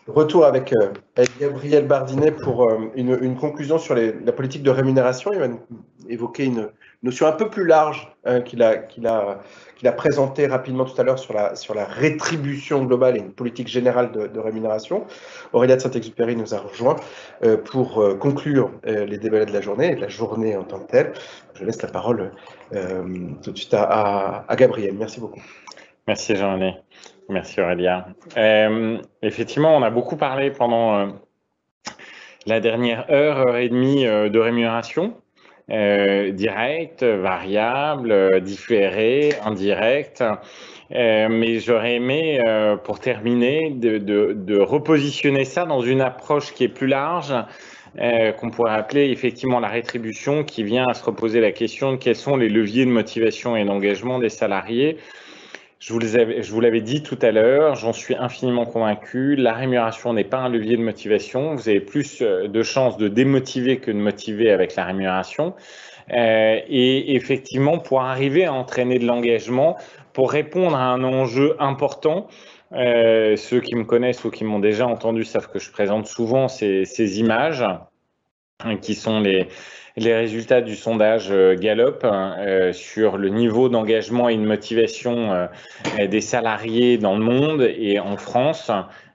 Retour avec Gabriel Bardinet pour une conclusion sur la politique de rémunération. Il va évoquer une notion un peu plus large qu'il a présentée rapidement tout à l'heure sur la rétribution globale et une politique générale de rémunération. Aurélia de Saint-Exupéry nous a rejoint pour conclure les débats de la journée et de la journée en tant que telle. Je laisse la parole tout de suite à Gabriel. Merci beaucoup. Merci Jean-René. Merci Aurélia. Effectivement, on a beaucoup parlé pendant la dernière heure et demie de rémunération, directe, variable, différée, indirecte. Mais j'aurais aimé, pour terminer, de repositionner ça dans une approche qui est plus large, qu'on pourrait appeler effectivement la rétribution, qui vient à se reposer la question de quels sont les leviers de motivation et d'engagement des salariés. Je vous l'avais dit tout à l'heure, j'en suis infiniment convaincu, la rémunération n'est pas un levier de motivation. Vous avez plus de chances de démotiver que de motiver avec la rémunération. Et effectivement, pour arriver à entraîner de l'engagement, pour répondre à un enjeu important, ceux qui me connaissent ou qui m'ont déjà entendu savent que je présente souvent ces images qui sont les résultats du sondage Gallup sur le niveau d'engagement et de motivation des salariés dans le monde et en France.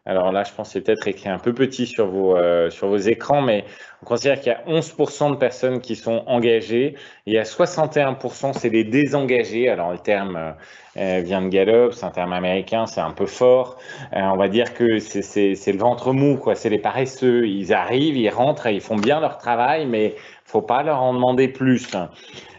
Alors là, je pense que c'est peut-être écrit un peu petit sur vos écrans, mais on considère qu'il y a 11% de personnes qui sont engagées. Et il y a 61%, c'est les désengagés. Alors le terme vient de Gallup, c'est un terme américain, c'est un peu fort. On va dire que c'est le ventre mou, quoi. C'est les paresseux. Ils arrivent, ils rentrent, ils font bien leur travail, mais faut pas leur en demander plus.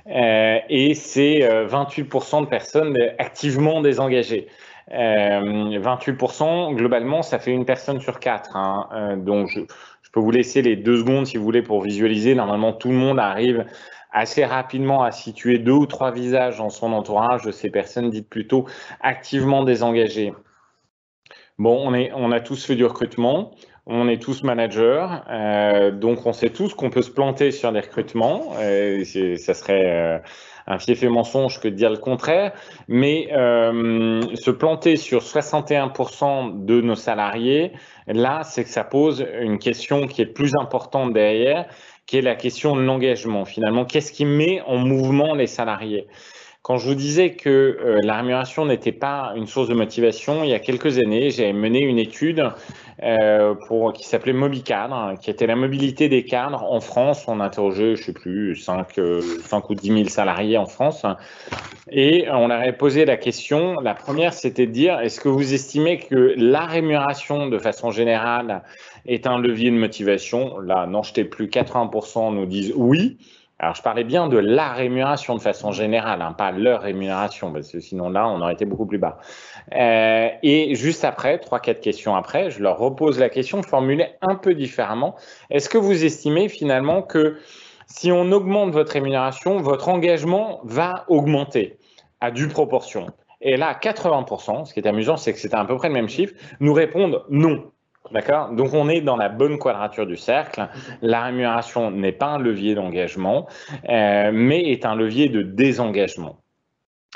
Et c'est 28% de personnes activement désengagées. 28%, globalement, ça fait une personne sur 4. Donc, je peux vous laisser les 2 secondes si vous voulez pour visualiser. Normalement, tout le monde arrive assez rapidement à situer 2 ou 3 visages dans son entourage de ces personnes dites plutôt activement désengagées. Bon, on a tous fait du recrutement. On est tous managers, donc on sait tous qu'on peut se planter sur des recrutements. Ça serait un fief et mensonge que de dire le contraire. Mais se planter sur 61% de nos salariés, là, c'est que ça pose une question qui est plus importante derrière, qui est la question de l'engagement. Finalement, qu'est-ce qui met en mouvement les salariés ? Quand je vous disais que la rémunération n'était pas une source de motivation, il y a quelques années, j'ai mené une étude qui s'appelait MobiCadre, qui était la mobilité des cadres en France. On interrogeait, je ne sais plus, 5 ou 10 000 salariés en France. Et on leur avait posé la question. La première, c'était de dire, est-ce que vous estimez que la rémunération, de façon générale, est un levier de motivation? Là, n'en jetez plus, 80% nous disent oui. Alors, je parlais bien de la rémunération de façon générale, pas leur rémunération, parce que sinon là, on aurait été beaucoup plus bas. Et juste après, 3-4 questions après, je leur repose la question formulée un peu différemment. Est-ce que vous estimez finalement que si on augmente votre rémunération, votre engagement va augmenter à due proportion? Et là, 80%, ce qui est amusant, c'est que c'était à peu près le même chiffre, nous répondent non. D'accord? Donc, on est dans la bonne quadrature du cercle. La rémunération n'est pas un levier d'engagement, mais est un levier de désengagement.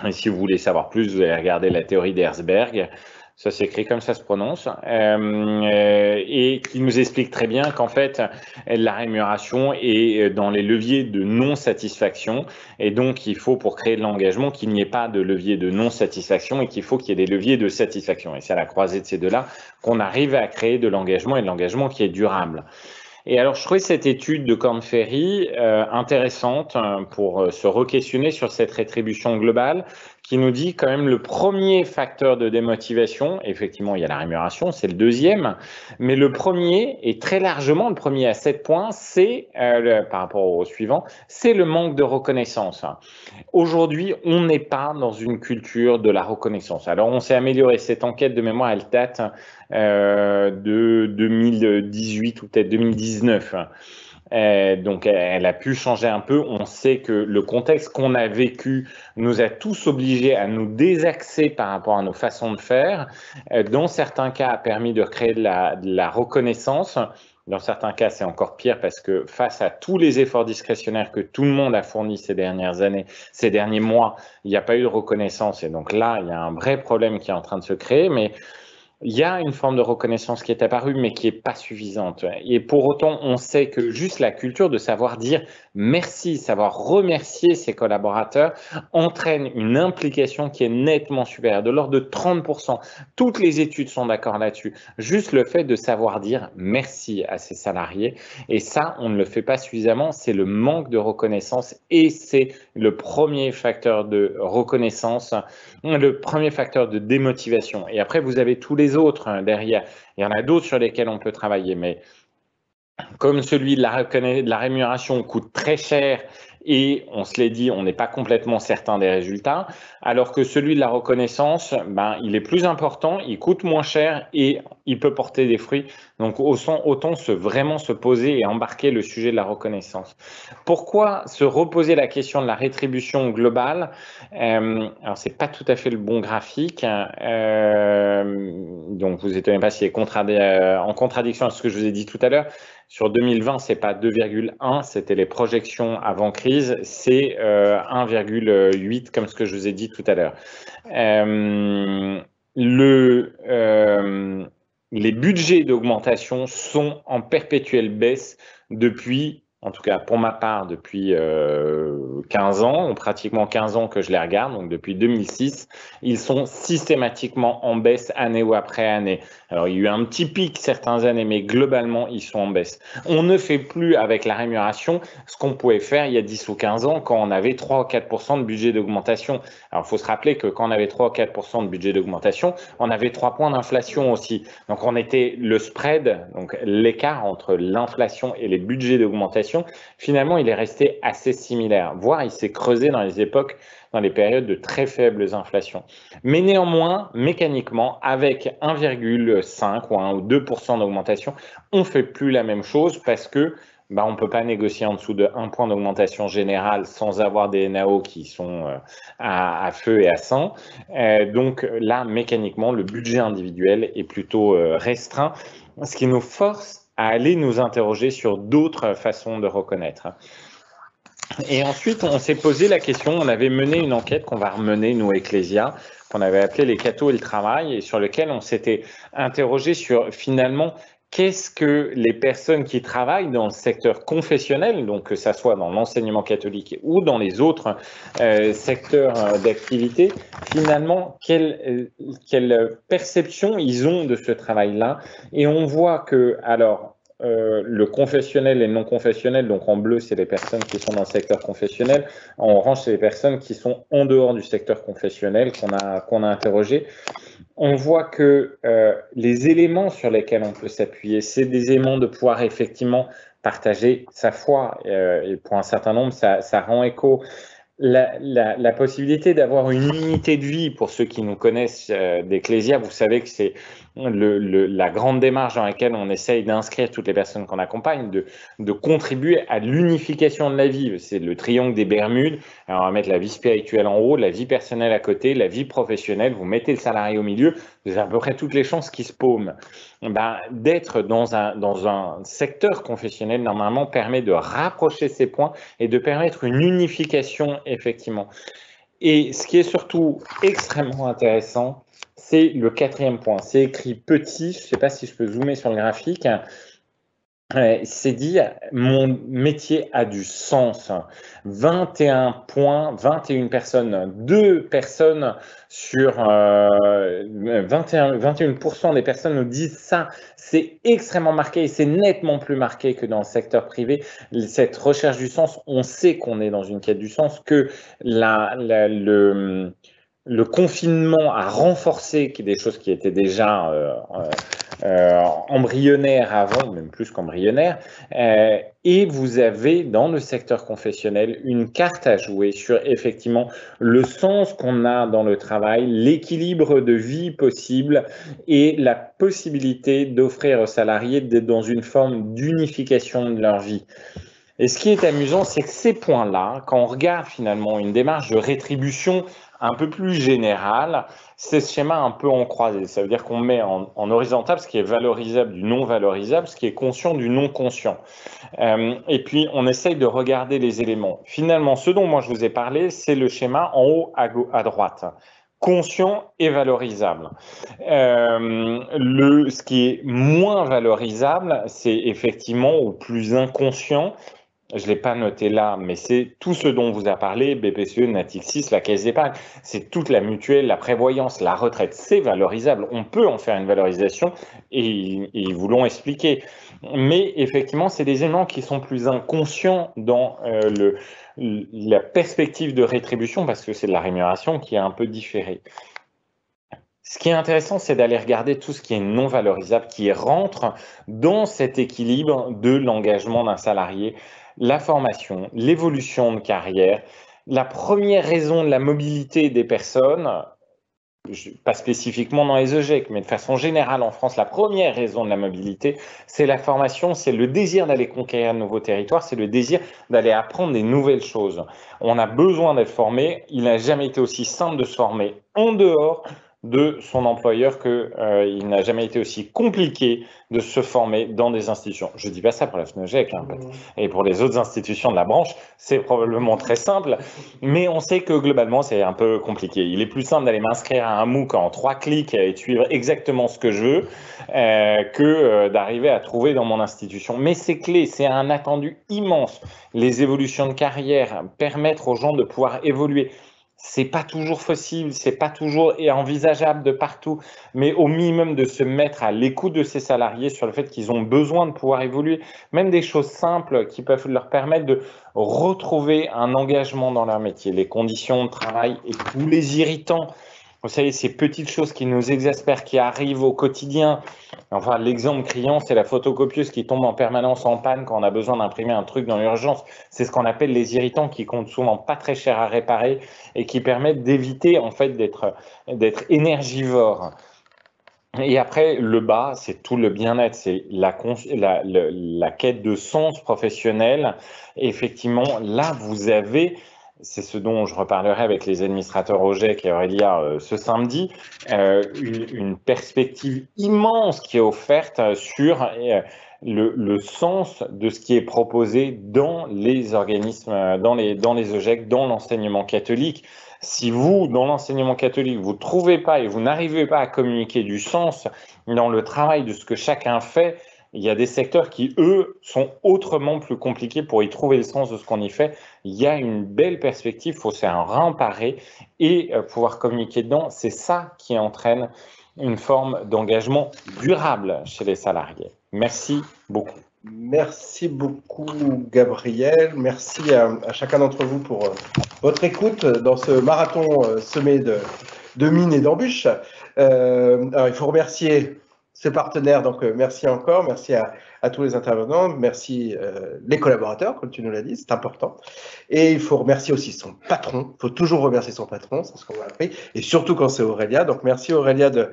Et si vous voulez savoir plus, vous allez regarder la théorie d'Herzberg. Ça s'écrit comme ça se prononce, et qui nous explique très bien qu'en fait, la rémunération est dans les leviers de non-satisfaction, et donc il faut, pour créer de l'engagement, qu'il n'y ait pas de levier de non-satisfaction et qu'il faut qu'il y ait des leviers de satisfaction. Et c'est à la croisée de ces deux-là qu'on arrive à créer de l'engagement, et de l'engagement qui est durable. Et alors, je trouvais cette étude de Korn Ferry intéressante pour se re-questionner sur cette rétribution globale qui nous dit quand même le premier facteur de démotivation, effectivement, il y a la rémunération, c'est le deuxième, mais le premier, et très largement le premier à 7 points, c'est, par rapport au suivant, c'est le manque de reconnaissance. Aujourd'hui, on n'est pas dans une culture de la reconnaissance. Alors, on s'est amélioré. Cette enquête de mémoire, elle date de 2018 ou peut-être 2019. Donc, elle a pu changer un peu. On sait que le contexte qu'on a vécu nous a tous obligés à nous désaxer par rapport à nos façons de faire. Dans certains cas, a permis de créer de la reconnaissance. Dans certains cas, c'est encore pire parce que face à tous les efforts discrétionnaires que tout le monde a fournis ces dernières années, ces derniers mois, il n'y a pas eu de reconnaissance. Et donc là, il y a un vrai problème qui est en train de se créer. Mais il y a une forme de reconnaissance qui est apparue, mais qui n'est pas suffisante. Et pour autant, on sait que juste la culture de savoir dire merci, savoir remercier ses collaborateurs, entraîne une implication qui est nettement supérieure, de l'ordre de 30%. Toutes les études sont d'accord là-dessus. Juste le fait de savoir dire merci à ses salariés, et ça, on ne le fait pas suffisamment, c'est le manque de reconnaissance, et c'est le premier facteur de reconnaissance, le premier facteur de démotivation. Et après, vous avez tous les autres derrière. Il y en a d'autres sur lesquels on peut travailler, mais comme celui de la rémunération coûte très cher et on se l'est dit, on n'est pas complètement certain des résultats, alors que celui de la reconnaissance, il est plus important, il coûte moins cher et il peut porter des fruits. Donc autant vraiment se poser et embarquer le sujet de la reconnaissance. Pourquoi se reposer la question de la rétribution globale? Alors c'est pas tout à fait le bon graphique, donc vous étonnez pas s'il est en contradiction avec ce que je vous ai dit tout à l'heure. Sur 2020, c'est pas 2,1, c'était les projections avant crise, c'est 1,8 comme ce que je vous ai dit tout à l'heure. Les budgets d'augmentation sont en perpétuelle baisse depuis, en tout cas pour ma part, depuis 15 ans, pratiquement 15 ans que je les regarde, donc depuis 2006, ils sont systématiquement en baisse année ou après année. Alors, il y a eu un petit pic certaines années, mais globalement, ils sont en baisse. On ne fait plus avec la rémunération ce qu'on pouvait faire il y a 10 ou 15 ans quand on avait 3 ou 4% de budget d'augmentation. Alors, il faut se rappeler que quand on avait 3 ou 4% de budget d'augmentation, on avait 3 points d'inflation aussi. Donc, on était le spread, donc l'écart entre l'inflation et les budgets d'augmentation, finalement, il est resté assez similaire, voire il s'est creusé dans les périodes de très faibles inflations. Mais néanmoins, mécaniquement, avec 1,5 ou 1 ou 2% d'augmentation, on ne fait plus la même chose parce que on ne peut pas négocier en dessous de 1 point d'augmentation générale sans avoir des NAO qui sont à feu et à sang. Donc là, mécaniquement, le budget individuel est plutôt restreint, ce qui nous force à aller nous interroger sur d'autres façons de reconnaître. Et ensuite, on s'est posé la question, on avait mené une enquête qu'on va remener, nous, Ecclesia, qu'on avait appelé les cathos et le travail, et sur lequel on s'était interrogé sur, finalement, qu'est-ce que les personnes qui travaillent dans le secteur confessionnel, donc que ça soit dans l'enseignement catholique ou dans les autres secteurs d'activité, finalement, quelle perception ils ont de ce travail-là. Et on voit que, alors, le confessionnel et le non confessionnel, donc en bleu, c'est les personnes qui sont dans le secteur confessionnel, en orange, c'est les personnes qui sont en dehors du secteur confessionnel qu'on a interrogé. On voit que les éléments sur lesquels on peut s'appuyer, c'est des éléments de pouvoir effectivement partager sa foi, et pour un certain nombre, ça rend écho. La possibilité d'avoir une unité de vie, pour ceux qui nous connaissent d'Ecclesia, vous savez que c'est la grande démarche dans laquelle on essaye d'inscrire toutes les personnes qu'on accompagne, de contribuer à l'unification de la vie. C'est le triangle des Bermudes. Alors on va mettre la vie spirituelle en haut, la vie personnelle à côté, la vie professionnelle, vous mettez le salarié au milieu, vous avez à peu près toutes les chances qui se paument. D'être dans un secteur confessionnel, normalement, permet de rapprocher ces points et de permettre une unification, effectivement. Et ce qui est surtout extrêmement intéressant, c'est le 4e point. C'est écrit petit, je ne sais pas si je peux zoomer sur le graphique. C'est dit, mon métier a du sens. 21 points, 21 personnes, 2 personnes sur 21% des personnes nous disent ça. C'est extrêmement marqué et c'est nettement plus marqué que dans le secteur privé. Cette recherche du sens, on sait qu'on est dans une quête du sens, que le confinement a renforcé des choses qui étaient déjà embryonnaires avant, même plus qu'embryonnaires, et vous avez dans le secteur confessionnel une carte à jouer sur effectivement le sens qu'on a dans le travail, l'équilibre de vie possible et la possibilité d'offrir aux salariés d'être dans une forme d'unification de leur vie. Et ce qui est amusant, c'est que ces points-là, quand on regarde finalement une démarche de rétribution un peu plus générale, c'est ce schéma un peu en croisé. Ça veut dire qu'on met en horizontal ce qui est valorisable du non valorisable, ce qui est conscient du non conscient. Et puis, on essaye de regarder les éléments. Finalement, ce dont moi je vous ai parlé, c'est le schéma en haut à droite. conscient et valorisable. Ce qui est moins valorisable, c'est effectivement ou plus inconscient. Je ne l'ai pas noté là, mais c'est tout ce dont vous a parlé, BPCE, Natixis, la caisse d'épargne, c'est toute la mutuelle, la prévoyance, la retraite, c'est valorisable. On peut en faire une valorisation et ils vous l'ont expliqué. Mais effectivement, c'est des éléments qui sont plus inconscients dans la perspective de rétribution parce que c'est de la rémunération qui est un peu différée. Ce qui est intéressant, c'est d'aller regarder tout ce qui est non valorisable, qui rentre dans cet équilibre de l'engagement d'un salarié, la formation, l'évolution de carrière, la première raison de la mobilité des personnes, pas spécifiquement dans les EGEC, mais de façon générale en France, la première raison de la mobilité, c'est la formation, c'est le désir d'aller conquérir de nouveaux territoires, c'est le désir d'aller apprendre des nouvelles choses. On a besoin d'être formé, il n'a jamais été aussi simple de se former en dehors de son employeur qu'il n'a jamais été aussi compliqué de se former dans des institutions. Je ne dis pas ça pour la FNEGEC, hein, et pour les autres institutions de la branche, c'est probablement très simple, mais on sait que globalement, c'est un peu compliqué. Il est plus simple d'aller m'inscrire à un MOOC en 3 clics et de suivre exactement ce que je veux que d'arriver à trouver dans mon institution. Mais c'est clé, c'est un attendu immense. Les évolutions de carrière, permettre aux gens de pouvoir évoluer. C'est pas toujours possible, c'est pas toujours envisageable de partout, mais au minimum de se mettre à l'écoute de ces salariés sur le fait qu'ils ont besoin de pouvoir évoluer, même des choses simples qui peuvent leur permettre de retrouver un engagement dans leur métier, les conditions de travail et tous les irritants. Vous savez, ces petites choses qui nous exaspèrent, qui arrivent au quotidien. Enfin, l'exemple criant, c'est la photocopieuse qui tombe en permanence en panne quand on a besoin d'imprimer un truc dans l'urgence. C'est ce qu'on appelle les irritants qui coûtent souvent pas très cher à réparer et qui permettent d'éviter en fait d'être énergivore. Et après, le bas, c'est tout le bien-être, c'est la quête de sens professionnel. Et effectivement, là, vous avez... C'est ce dont je reparlerai avec les administrateurs OGEC et Aurélia ce samedi, une perspective immense qui est offerte sur le sens de ce qui est proposé dans les organismes, dans les OGEC, dans l'enseignement catholique. Si vous, dans l'enseignement catholique, vous ne trouvez pas et vous n'arrivez pas à communiquer du sens dans le travail de ce que chacun fait, il y a des secteurs qui, eux, sont autrement plus compliqués pour y trouver le sens de ce qu'on y fait. Il y a une belle perspective, il faut se remparer et pouvoir communiquer dedans. C'est ça qui entraîne une forme d'engagement durable chez les salariés. Merci beaucoup. Merci beaucoup, Gabriel. Merci à chacun d'entre vous pour votre écoute dans ce marathon semé de mines et d'embûches. Alors, il faut remercier ses partenaires, donc merci encore, merci à tous les intervenants, merci les collaborateurs, comme tu nous l'as dit, c'est important. Et il faut remercier aussi son patron, il faut toujours remercier son patron, c'est ce qu'on a appris, et surtout quand c'est Aurélia. Donc merci Aurélia de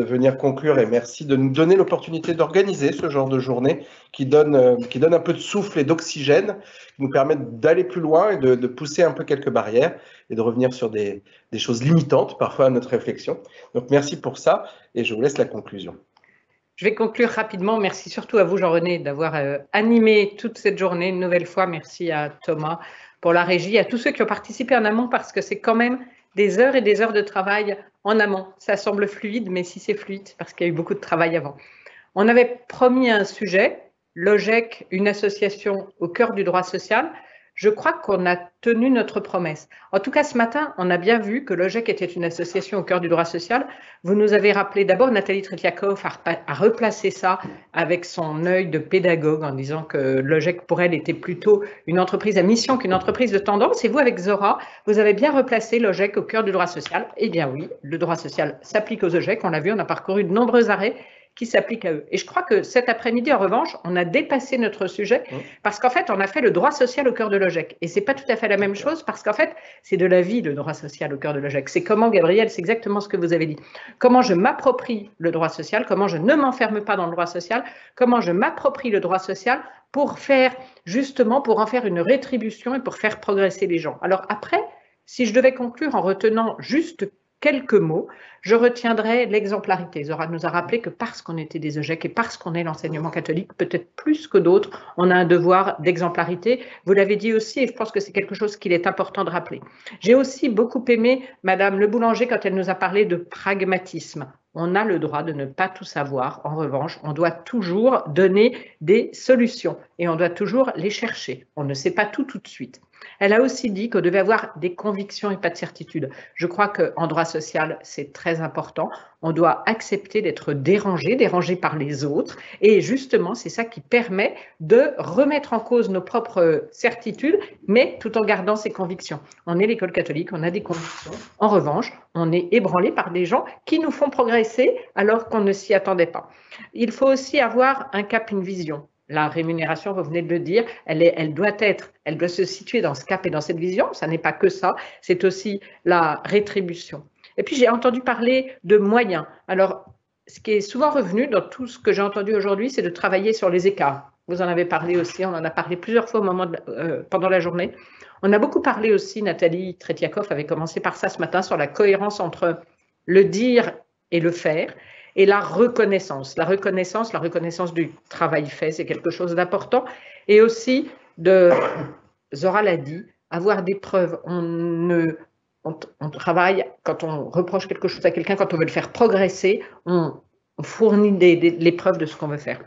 venir conclure et merci de nous donner l'opportunité d'organiser ce genre de journée qui donne un peu de souffle et d'oxygène, qui nous permettent d'aller plus loin et de pousser un peu quelques barrières et de revenir sur des choses limitantes parfois à notre réflexion. Donc merci pour ça et je vous laisse la conclusion. Je vais conclure rapidement. Merci surtout à vous, Jean-René, d'avoir animé toute cette journée. Une nouvelle fois, merci à Thomas pour la régie, à tous ceux qui ont participé en amont parce que c'est quand même des heures et des heures de travail en amont. Ça semble fluide, mais si c'est fluide, parce qu'il y a eu beaucoup de travail avant. On avait promis un sujet, l'OGEC, une association au cœur du droit social. Je crois qu'on a tenu notre promesse. En tout cas, ce matin, on a bien vu que l'OGEC était une association au cœur du droit social. Vous nous avez rappelé, d'abord, Nathalie Tretiakov a replacé ça avec son œil de pédagogue en disant que l'OGEC, pour elle, était plutôt une entreprise à mission qu'une entreprise de tendance. Et vous, avec Zora, vous avez bien replacé l'OGEC au cœur du droit social. Eh bien oui, le droit social s'applique aux OGEC. On l'a vu, on a parcouru de nombreux arrêts qui s'appliquent à eux. Et je crois que cet après-midi, en revanche, on a dépassé notre sujet parce qu'en fait, on a fait le droit social au cœur de l'OGEC. Et c'est pas tout à fait la même chose parce qu'en fait, c'est de la vie, le droit social au cœur de l'OGEC. C'est comment, Gabriel, c'est exactement ce que vous avez dit. Comment je m'approprie le droit social, comment je ne m'enferme pas dans le droit social, comment je m'approprie le droit social pour faire, justement, pour en faire une rétribution et pour faire progresser les gens. Alors après, si je devais conclure en retenant juste quelques mots, je retiendrai l'exemplarité. Zora nous a rappelé que parce qu'on était des EGEC et parce qu'on est l'enseignement catholique, peut-être plus que d'autres, on a un devoir d'exemplarité. Vous l'avez dit aussi, et je pense que c'est quelque chose qu'il est important de rappeler. J'ai aussi beaucoup aimé Madame Le Boulanger quand elle nous a parlé de pragmatisme. On a le droit de ne pas tout savoir. En revanche, on doit toujours donner des solutions et on doit toujours les chercher. On ne sait pas tout de suite. Elle a aussi dit qu'on devait avoir des convictions et pas de certitudes. Je crois qu'en droit social, c'est très important. On doit accepter d'être dérangé par les autres. Et justement, c'est ça qui permet de remettre en cause nos propres certitudes, mais tout en gardant ses convictions. On est l'école catholique, on a des convictions. En revanche, on est ébranlé par des gens qui nous font progresser alors qu'on ne s'y attendait pas. Il faut aussi avoir un cap, une vision. La rémunération, vous venez de le dire, elle doit se situer dans ce cap et dans cette vision. Ça n'est pas que ça, c'est aussi la rétribution. Et puis, j'ai entendu parler de moyens. Alors, ce qui est souvent revenu dans tout ce que j'ai entendu aujourd'hui, c'est de travailler sur les écarts. Vous en avez parlé aussi, on en a parlé plusieurs fois pendant la journée. On a beaucoup parlé aussi, Nathalie Tretiakov avait commencé par ça ce matin, sur la cohérence entre le dire et le faire. Et la reconnaissance du travail fait, c'est quelque chose d'important. Et aussi, Zora l'a dit, avoir des preuves. On travaille, quand on reproche quelque chose à quelqu'un, quand on veut le faire progresser, on fournit les preuves de ce qu'on veut faire.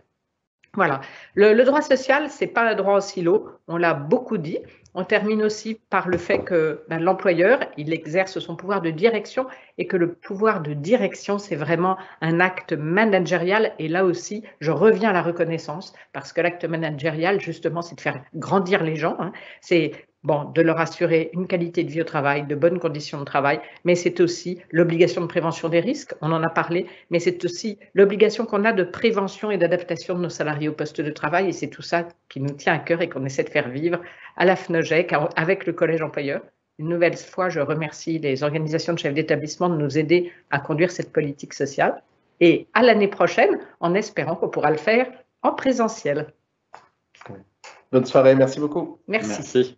Voilà. Le droit social, ce n'est pas un droit en silo, on l'a beaucoup dit. On termine aussi par le fait que l'employeur, il exerce son pouvoir de direction et que le pouvoir de direction, c'est vraiment un acte managérial. Et là aussi, je reviens à la reconnaissance parce que l'acte managérial, justement, c'est de faire grandir les gens. C'est de leur assurer une qualité de vie au travail, de bonnes conditions de travail, mais c'est aussi l'obligation de prévention des risques, on en a parlé, mais c'est aussi l'obligation qu'on a de prévention et d'adaptation de nos salariés au poste de travail, et c'est tout ça qui nous tient à cœur et qu'on essaie de faire vivre à la FNOGEC avec le collège employeur. Une nouvelle fois, je remercie les organisations de chefs d'établissement de nous aider à conduire cette politique sociale, et à l'année prochaine, en espérant qu'on pourra le faire en présentiel. Bonne soirée, merci beaucoup. Merci.